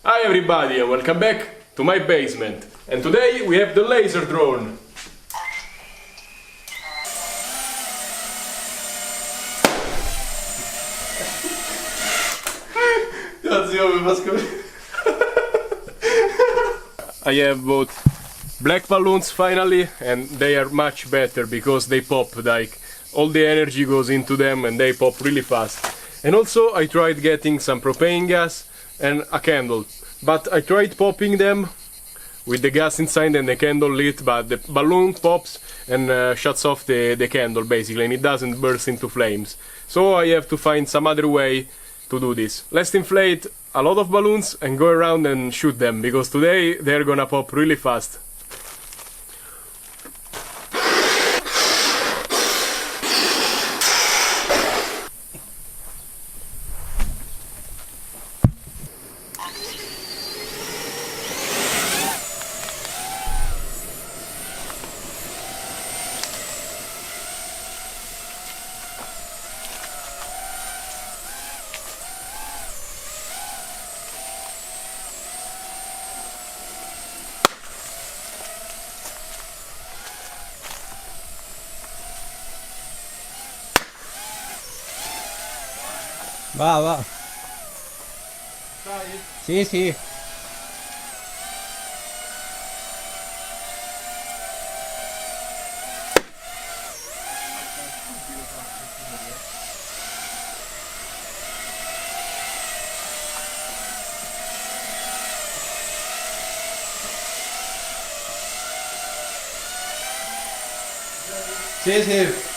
Hi everybody and welcome back to my basement. And today we have the laser drone. I have both black balloons finally, and they are much better because they pop, like all the energy goes into them and they pop really fast. And also I tried getting some propane gas and a candle, but I tried popping them with the gas inside and the candle lit, but the balloon pops and shuts off the candle basically, and it doesn't burst into flames. So I have to find some other way to do this. Let's inflate a lot of balloons and go around and shoot them, because today they're gonna pop really fast. Va. Sì, sì. Sì, sì.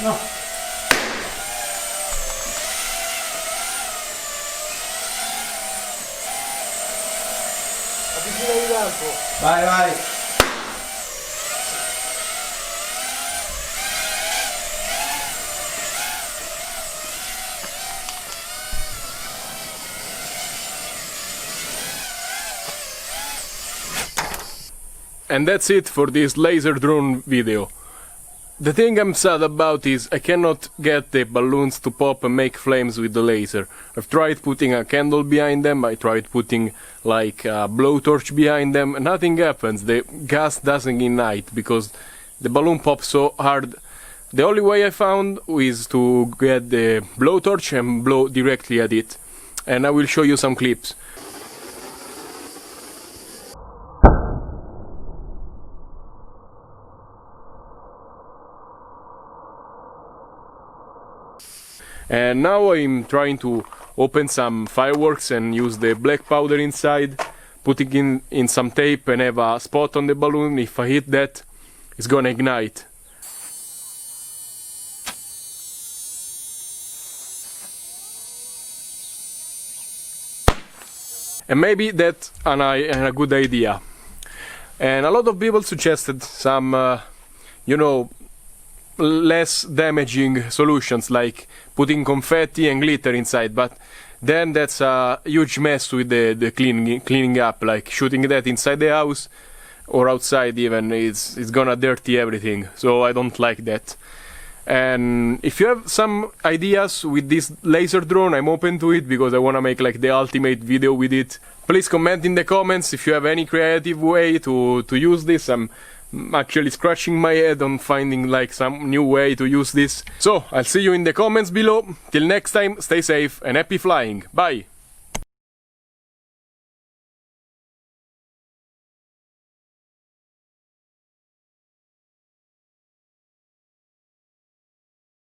No. Avvicina di tanto. Vai. And that's it for this laser drone video. The thing I'm sad about is I cannot get the balloons to pop and make flames with the laser. I've tried putting a candle behind them, I tried putting like a blowtorch behind them, nothing happens. The gas doesn't ignite because the balloon pops so hard. The only way I found is to get the blowtorch and blow directly at it. And I will show you some clips. And now I'm trying to open some fireworks and use the black powder inside, putting in some tape and have a spot on the balloon. If I hit that, it's gonna ignite. And maybe that's a good idea. And a lot of people suggested some, less damaging solutions, like putting confetti and glitter inside, but then that's a huge mess with the cleaning up, like shooting that inside the house or outside even, it's gonna dirty everything, so I don't like that. And if you have some ideas with this laser drone, I'm open to it because I wanna make like the ultimate video with it. Please comment in the comments if you have any creative way to use this. I'm actually scratching my head on finding like some new way to use this. So I'll see you in the comments below. Till next time, stay safe and happy flying. Bye!